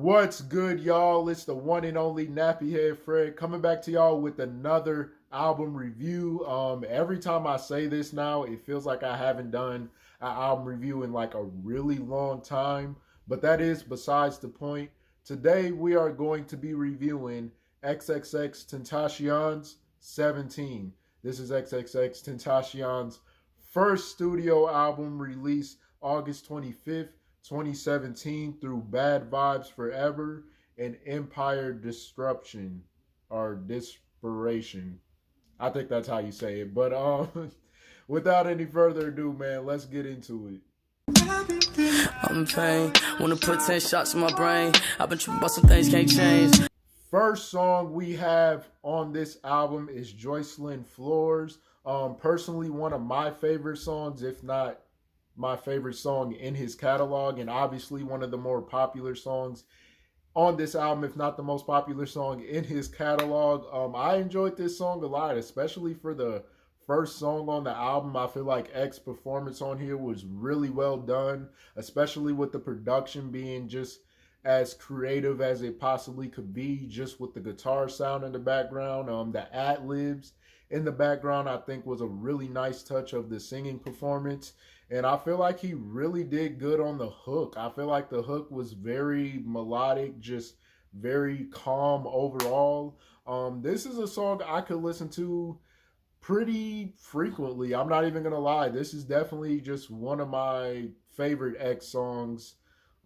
What's good, y'all? It's the one and only Nappy Head Fred coming back to y'all with another album review. Every time I say this now, it feels like I haven't done an album review in like a really long time, but that is besides the point. Today we are going to be reviewing Xxxtentacion's 17. This is Xxxtentacion's first studio album released August 25th. 2017 through Bad Vibes Forever and Empire Disruption or Desperation. I think that's how you say it. But without any further ado, man, let's get into it. I'm in pain, wanna put 10 shots in my brain. I've been tripping about some things can't change. First song we have on this album is Jocelyn Floors. Personally, one of my favorite songs, if not my favorite song in his catalog, and obviously one of the more popular songs on this album, if not the most popular song in his catalog. I enjoyed this song a lot, especially for the first song on the album. I feel like X's performance on here was really well done, especially with the production being just as creative as it possibly could be, just with the guitar sound in the background. The ad-libs in the background, I think, was a really nice touch of the singing performance. And I feel like he really did good on the hook. I feel like the hook was very melodic, just very calm overall. This is a song I could listen to pretty frequently. I'm not even going to lie. This is definitely just one of my favorite X songs.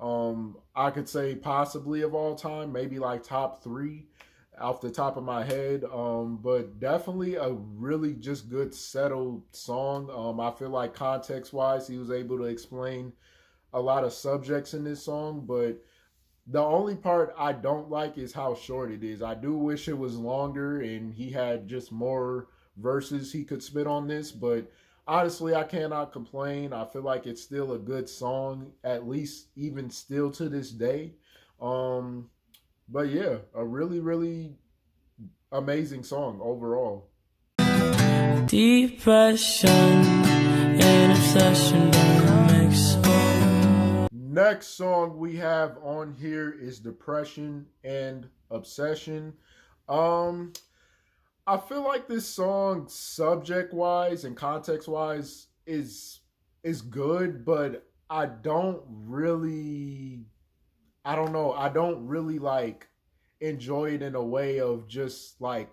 I could say possibly of all time, maybe like top 3 off the top of my head, but definitely a really just good settled song. I feel like context wise he was able to explain a lot of subjects in this song, but the only part I don't like is how short it is. I do wish it was longer and he had just more verses he could spit on this, but honestly I cannot complain. I feel like it's still a good song, at least even still to this day. But yeah, a really, really amazing song overall. Depression and obsession don't mix. Next song we have on here is Depression and Obsession. I feel like this song, subject-wise and context-wise, is good, but I don't really like enjoy it in a way of just like,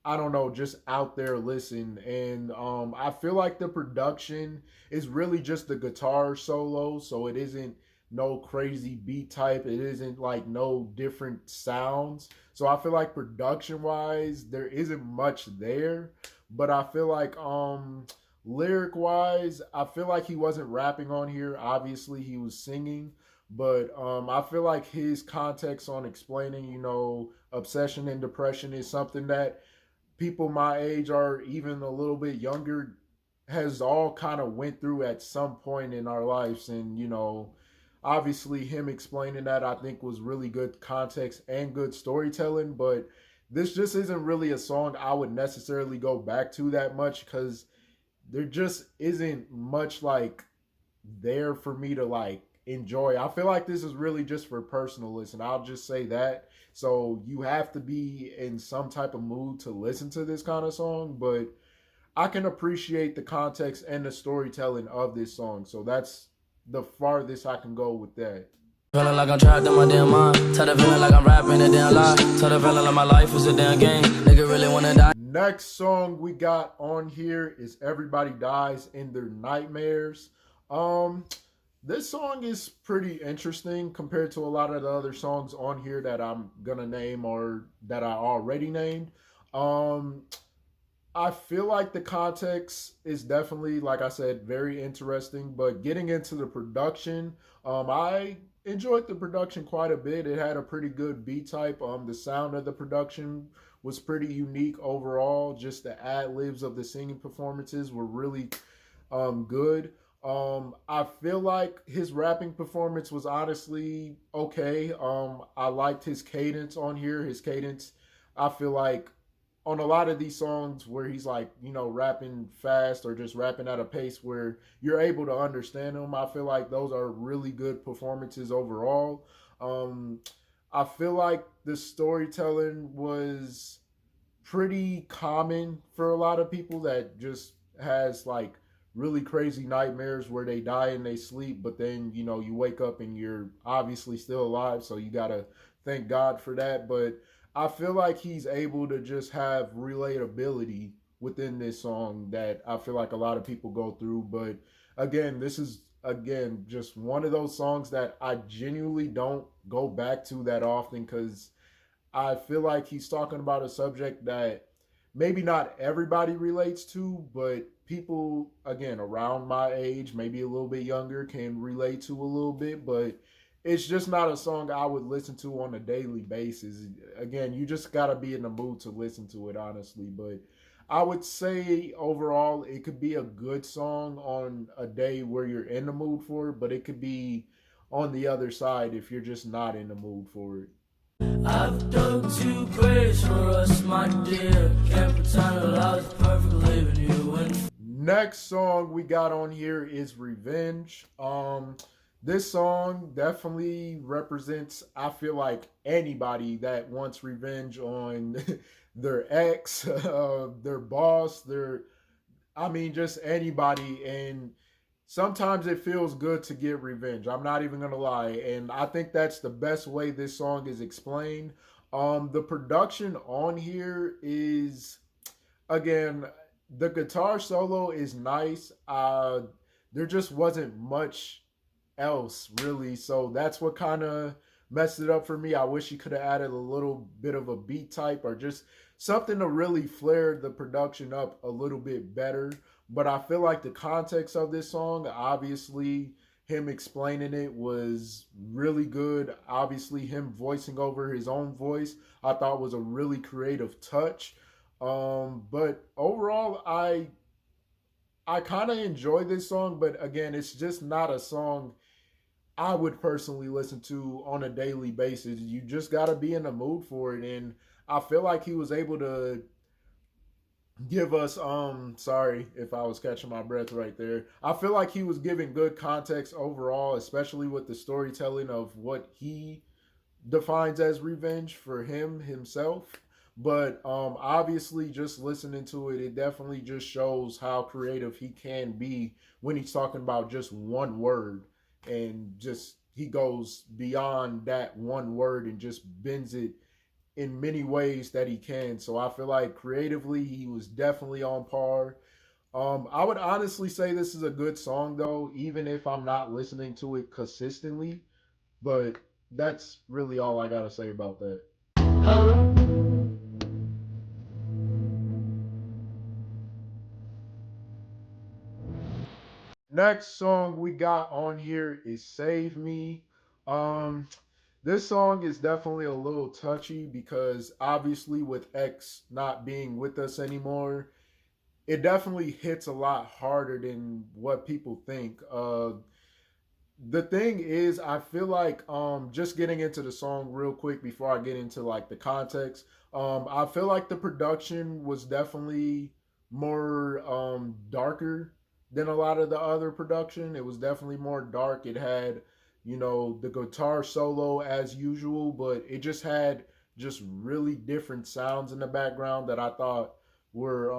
I don't know, just out there listen. And I feel like the production is really just the guitar solo, so it isn't no crazy beat type, it isn't like no different sounds. So I feel like production wise there isn't much there, but I feel like lyric wise I feel like he wasn't rapping on here. Obviously he was singing, but I feel like his context on explaining, you know, obsession and depression is something that people my age or even a little bit younger has all kind of went through at some point in our lives. And, you know, obviously him explaining that I think was really good context and good storytelling. But this just isn't really a song I would necessarily go back to that much, because there just isn't much like there for me to like enjoy. I feel like this is really just for personal listen. I'll just say that. So you have to be in some type of mood to listen to this kind of song, but I can appreciate the context and the storytelling of this song. So that's the farthest I can go with that. Feeling like I'm trapped in my damn mind. Tell the feeling like I'm rapping a damn lie. Tell the feeling like my life is a damn game. Nigga really wanna die. Next song we got on here is Everybody Dies in Their Nightmares. This song is pretty interesting compared to a lot of the other songs on here that I'm gonna name or that I already named. I feel like the context is definitely, like I said, very interesting, but getting into the production, I enjoyed the production quite a bit. It had a pretty good beat type. The sound of the production was pretty unique overall. Just the ad-libs of the singing performances were really good. I feel like his rapping performance was honestly okay. I liked his cadence on here. His cadence, I feel like on a lot of these songs where he's like, rapping fast or just rapping at a pace where you're able to understand him, I feel like those are really good performances overall. Um, I feel like the storytelling was pretty common for a lot of people that just has like really crazy nightmares where they die and they sleep, but then you wake up and you're obviously still alive, so you gotta thank God for that. But I feel like he's able to just have relatability within this song that I feel like a lot of people go through. But again, this is again just one of those songs that I genuinely don't go back to that often because I feel like he's talking about a subject that maybe not everybody relates to, but people, again, around my age, maybe a little bit younger, can relate to a little bit. But it's just not a song I would listen to on a daily basis. Again, you just got to be in the mood to listen to it, honestly. But I would say overall, it could be a good song on a day where you're in the mood for it, but it could be on the other side if you're just not in the mood for it. I've dug two graves for us, my dear. Can't pretend that I was perfect leaving you in. Next song we got on here is Revenge. This song definitely represents, I feel like, anybody that wants revenge on their ex, their boss, I mean, just anybody. And sometimes it feels good to get revenge. I'm not even gonna lie, and I think that's the best way this song is explained. The production on here is, again, the guitar solo is nice. There just wasn't much else really, so that's what kind of messed it up for me. I wish he could have added a little bit of a beat type or just something to really flare the production up a little bit better. But I feel like the context of this song, obviously him explaining it was really good. Obviously him voicing over his own voice, I thought was a really creative touch. But overall, I kind of enjoy this song, but again, it's just not a song I would personally listen to on a daily basis. You just got to be in the mood for it, and I feel like he was able to give us sorry if I was catching my breath right there. I feel like he was giving good context overall, especially with the storytelling of what he defines as revenge for himself. But obviously just listening to it, it definitely just shows how creative he can be when he's talking about just one word, and just he goes beyond that one word and just bends it in many ways that he can. So I feel like creatively he was definitely on par. I would honestly say this is a good song though, even if I'm not listening to it consistently. But that's really all I gotta say about that. Next song we got on here is Save Me. Um, this song is definitely a little touchy because obviously with X not being with us anymore, it definitely hits a lot harder than what people think. The thing is, I feel like just getting into the song real quick before I get into like the context, I feel like the production was definitely more darker than a lot of the other production. It was definitely more dark. It had, the guitar solo as usual, but it just had just really different sounds in the background that I thought were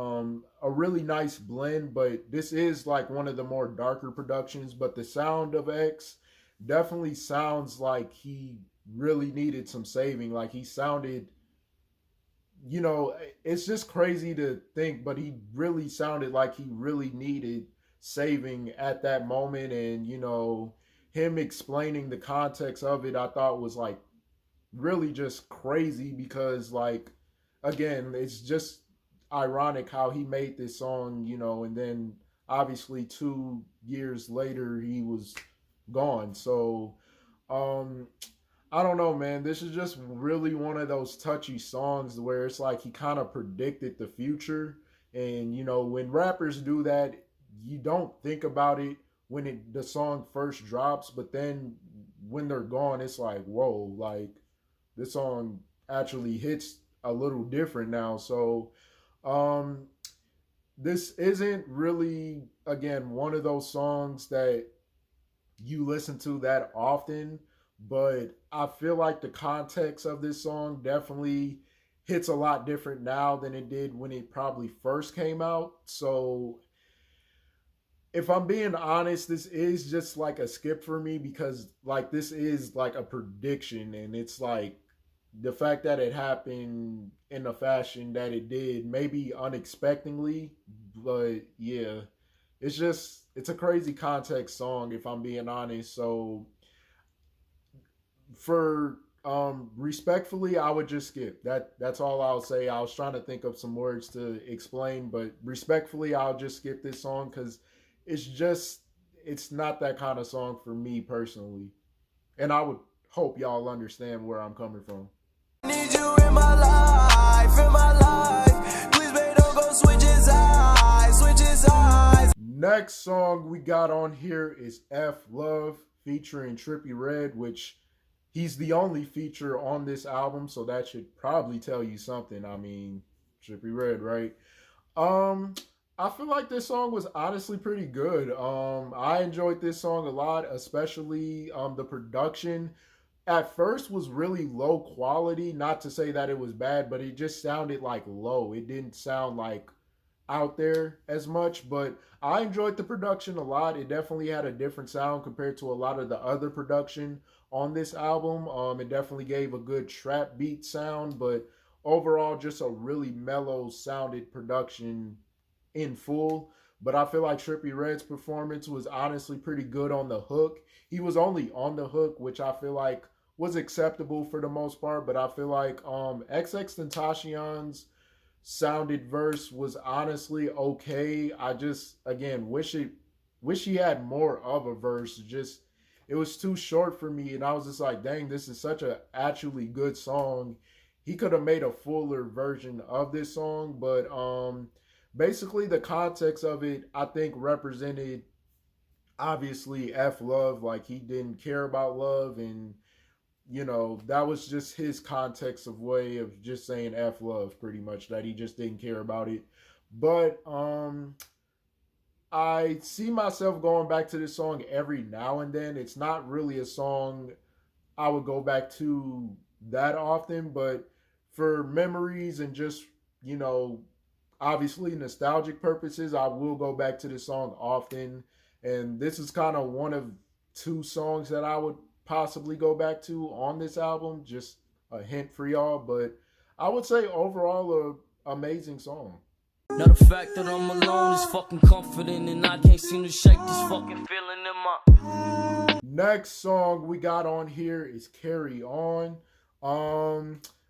a really nice blend. But this is like one of the more darker productions. But the sound of X definitely sounds like he really needed some saving. Like he sounded, it's just crazy to think, but he really sounded like he really needed saving at that moment. And, him explaining the context of it, I thought was like really just crazy because, like, again, it's just ironic how he made this song, and then obviously 2 years later he was gone. So, um, I don't know, man. This is just really one of those touchy songs where it's like he kind of predicted the future. And, when rappers do that, you don't think about it when the song first drops, but then when they're gone, it's like, whoa, like this song actually hits a little different now. So um this isn't really, again, one of those songs that you listen to that often, but I feel like the context of this song definitely hits a lot different now than it did when it probably first came out. So if I'm being honest, this is just like a skip for me because like this is like a prediction, and it's like the fact that it happened in the fashion that it did, maybe unexpectedly, but yeah, it's a crazy context song if I'm being honest. So for respectfully, I would just skip that. That's all I'll say. I was trying to think of some words to explain, but respectfully, I'll just skip this song because it's just it's not that kind of song for me personally, and I would hope y'all understand where I'm coming from. Need you in my life, in my life. Please, babe, don't go switch his eyes, switch his eyes. Next song we got on here is F Love featuring Trippie Redd, which he's the only feature on this album, so that should probably tell you something. I mean, Trippie Redd, right? Um, I feel like this song was honestly pretty good. I enjoyed this song a lot, especially the production. At first was really low quality. Not to say that it was bad, but it just sounded like low. It didn't sound like out there as much, but I enjoyed the production a lot. It definitely had a different sound compared to a lot of the other production on this album. It definitely gave a good trap beat sound, but overall, just a really mellow sounded production in full. But I feel like Trippie Redd's performance was honestly pretty good on the hook. He was only on the hook, which I feel like was acceptable for the most part. But I feel like Xxxtentacion's sounded verse was honestly okay. I just again wish he had more of a verse. Just it was too short for me, and I was just like, dang, this is such a actually good song. He could have made a fuller version of this song, but basically the context of it I think represented obviously F love, like he didn't care about love, and that was just his context of way of just saying F love, pretty much, that he just didn't care about it. But I see myself going back to this song every now and then. It's not really a song I would go back to that often, but for memories and just, you know, obviously nostalgic purposes, I will go back to this song often. And this is kind of one of two songs that I would possibly go back to on this album. Just a hint for y'all, but I would say overall a amazing song. Now the fact that I'm alone is fucking comforting, and I can't seem to shake this fucking feeling in my. Next song we got on here is Carry On.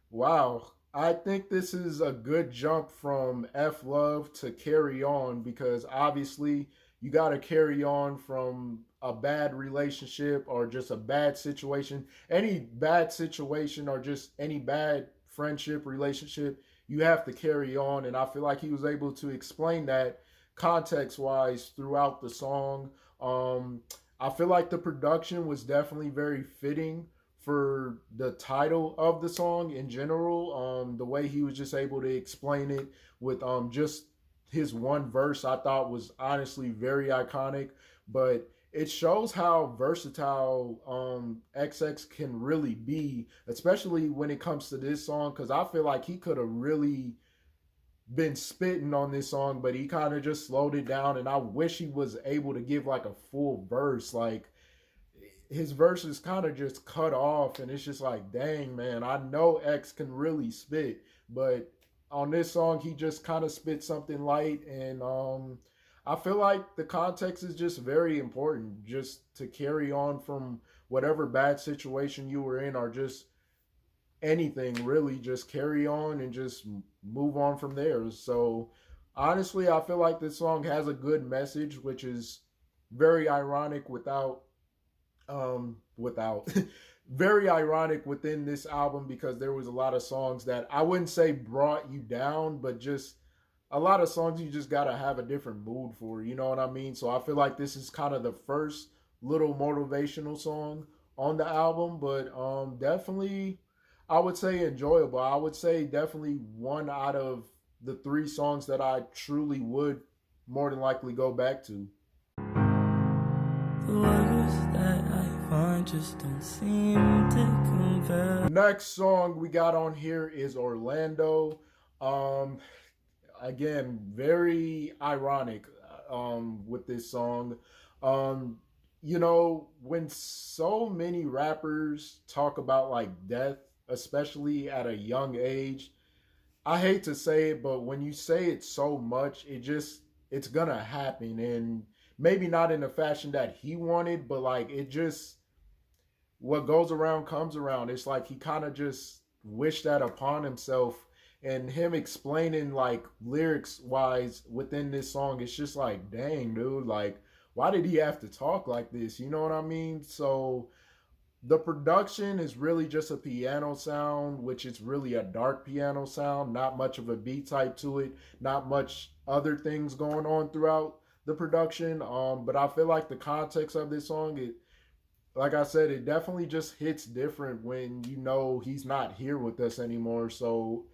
Wow. I think this is a good jump from F Love to Carry On, because obviously you got to carry on from a bad relationship or just a bad situation. Any bad situation or just any bad friendship, relationship, you have to carry on. And I feel like he was able to explain that context wise throughout the song. I feel like the production was definitely very fitting for the title of the song in general. The way he was just able to explain it with just his one verse, I thought was honestly very iconic. But it shows how versatile XX can really be, especially when it comes to this song, because I feel like he could have really been spitting on this song, but he kind of just slowed it down. And I wish he was able to give like a full verse. Like his verse is kind of just cut off, and it's just like, dang, man, I know X can really spit, but on this song he just kind of spit something light. And I feel like the context is just very important, just to carry on from whatever bad situation you were in, or just anything really. Just carry on and just move on from there. So honestly, I feel like this song has a good message, which is very ironic without very ironic within this album, because there was a lot of songs that I wouldn't say brought you down, but just a lot of songs you just gotta have a different mood for, you know what I mean? So I feel like this is kind of the first little motivational song on the album. But definitely I would say enjoyable. I would say definitely one out of the three songs that I truly would more than likely go back to. The words that I find just don't seem to convey. Next song we got on here is Orlando. Um, Again, very ironic with this song. Um, when so many rappers talk about like death, especially at a young age, I hate to say it, but when you say it so much, it's gonna happen, and maybe not in the fashion that he wanted, but like it just what goes around comes around. It's like he kind of just wished that upon himself, and him explaining like lyrics wise within this song, it's just like, dang, dude, like why did he have to talk like this? You know what I mean? So the production is really just a piano sound, which is really a dark piano sound, not much of a beat type to it, not much other things going on throughout the production. But I feel like the context of this song, it like I said, it definitely just hits different when you know he's not here with us anymore. So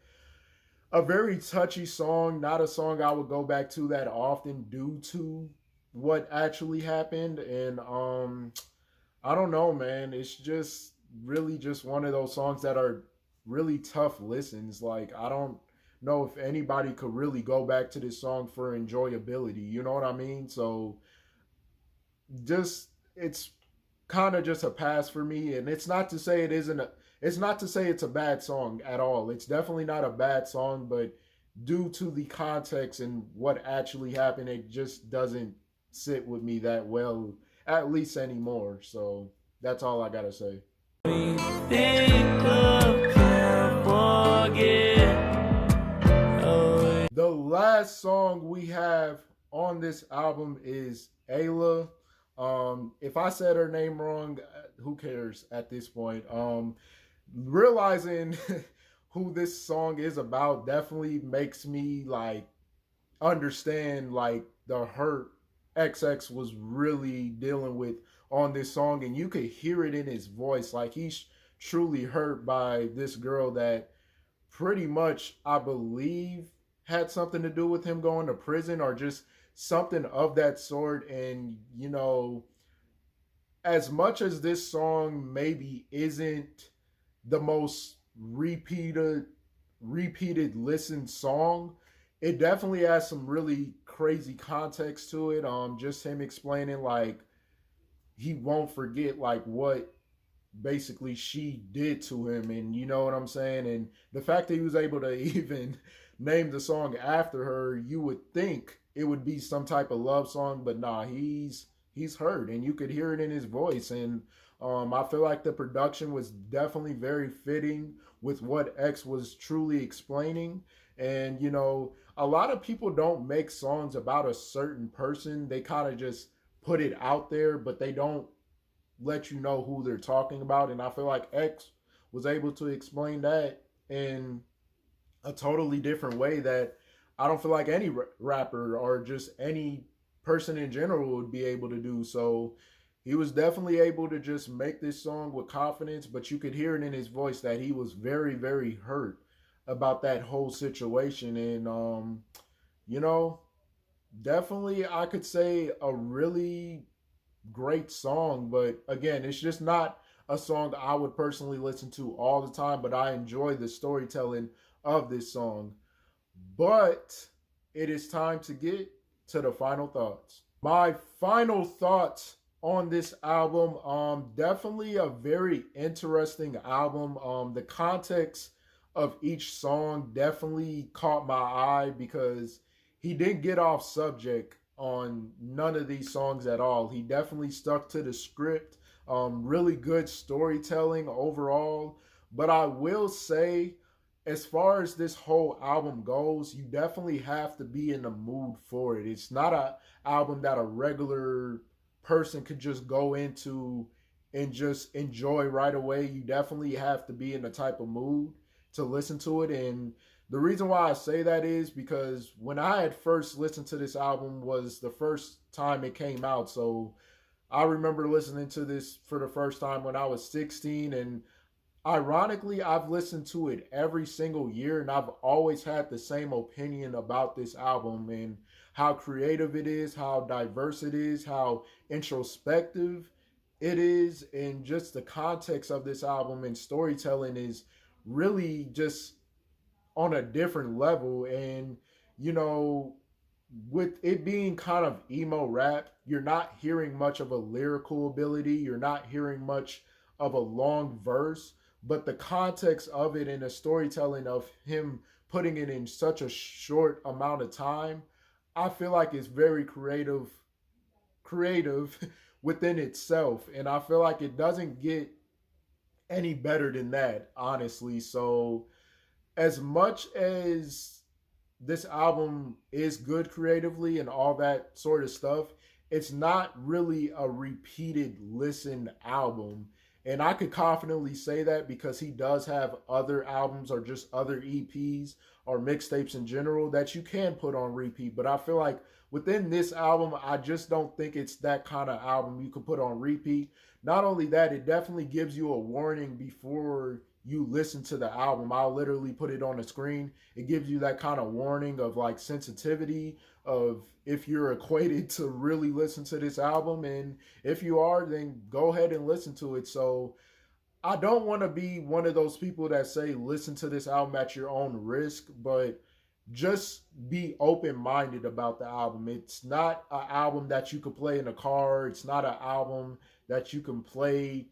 a very touchy song, not a song I would go back to that often due to what actually happened. And I don't know, man. It's just really just one of those songs that are really tough listens. Like I don't know if anybody could really go back to this song for enjoyability. You know what I mean? So just it's kind of just a pass for me. And it's not to say it isn't a it's not to say it's a bad song at all. It's definitely not a bad song, but due to the context and what actually happened, it just doesn't sit with me that well, at least anymore. So that's all I gotta say. The last song we have on this album is Ayla. If I said her name wrong, who cares at this point? Realizing who this song is about definitely makes me like understand like the hurt XX was really dealing with on this song, and you could hear it in his voice. Like he's truly hurt by this girl that pretty much, I believe, had something to do with him going to prison or just something of that sort. And as much as this song maybe isn't the most repeated listen song, it definitely has some really crazy context to it. Just him explaining like he won't forget like what basically she did to him, and you know what I'm saying? And the fact that he was able to even name the song after her, you would think it would be some type of love song, but nah, he's hurt, and you could hear it in his voice. And I feel like the production was definitely very fitting with what X was truly explaining. And a lot of people don't make songs about a certain person. They kind of just put it out there, but they don't let you know who they're talking about. And I feel like X was able to explain that in a totally different way that I don't feel like any rapper or just any person in general would be able to do. So he was definitely able to just make this song with confidence, but you could hear it in his voice that he was very, very hurt about that whole situation. And definitely I could say a really great song, but again, it's just not a song I would personally listen to all the time, but I enjoy the storytelling of this song. But it is time to get to the final thoughts. My final thoughts on this album, definitely a very interesting album. The context of each song definitely caught my eye because he didn't get off subject on none of these songs at all. He definitely stuck to the script. Really good storytelling overall. But I will say, as far as this whole album goes, you definitely have to be in the mood for it. It's not an album that a regular person could just go into and just enjoy right away. You definitely have to be in the type of mood to listen to it. And the reason why I say that is because when I had first listened to this album was the first time it came out. So I remember listening to this for the first time when I was 16, and Ironically, I've listened to it every single year and I've always had the same opinion about this album and how creative it is, how diverse it is, how introspective it is, and just the context of this album and storytelling is really just on a different level. And, you know, with it being kind of emo rap, you're not hearing much of a lyrical ability, you're not hearing much of a long verse, but the context of it and the storytelling of him putting it in such a short amount of time, I feel like it's very creative within itself. And I feel like it doesn't get any better than that, honestly. So as much as this album is good creatively and all that sort of stuff, it's not really a repeated listen album. And I could confidently say that because he does have other albums or just other EPs or mixtapes in general that you can put on repeat. But I feel like within this album, I just don't think it's that kind of album you could put on repeat. Not only that, it definitely gives you a warning before you listen to the album. I'll literally put it on the screen. It gives you that kind of warning of like sensitivity of if you're equated to really listen to this album. And if you are, then go ahead and listen to it. So I don't want to be one of those people that say listen to this album at your own risk, but just be open minded about the album. It's not an album that you could play in a car. It's not an album that you can play,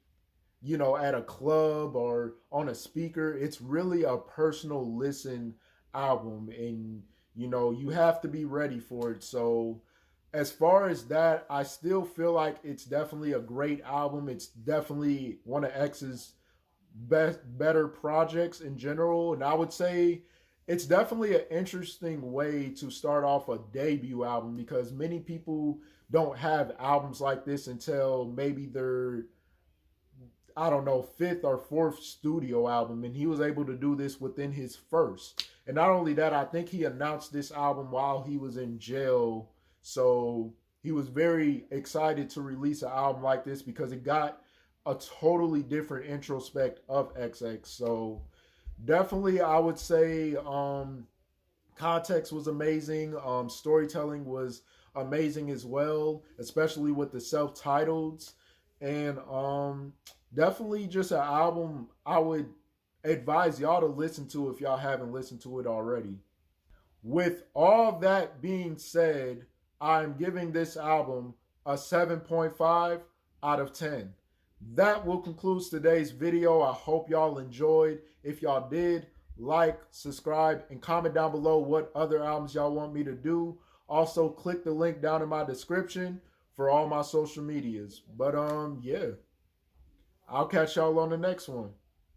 you know, at a club or on a speaker. It's really a personal listen album, and you know, you have to be ready for it. So as far as that, I still feel like it's definitely a great album. It's definitely one of X's better projects in general, and I would say it's definitely an interesting way to start off a debut album because many people don't have albums like this until maybe their, I don't know, fifth or fourth studio album, and he was able to do this within his first. And not only that, I think he announced this album while he was in jail. So he was very excited to release an album like this because it got a totally different introspect of XX. So definitely, I would say context was amazing. Storytelling was amazing as well, especially with the self-titles. And definitely just an album I would advise y'all to listen to if y'all haven't listened to it already. With all that being said, I'm giving this album a 7.5 out of 10. That will conclude today's video. I hope y'all enjoyed. If y'all did, like, subscribe, and comment down below what other albums y'all want me to do. Also, click the link down in my description for all my social medias. But yeah, I'll catch y'all on the next one.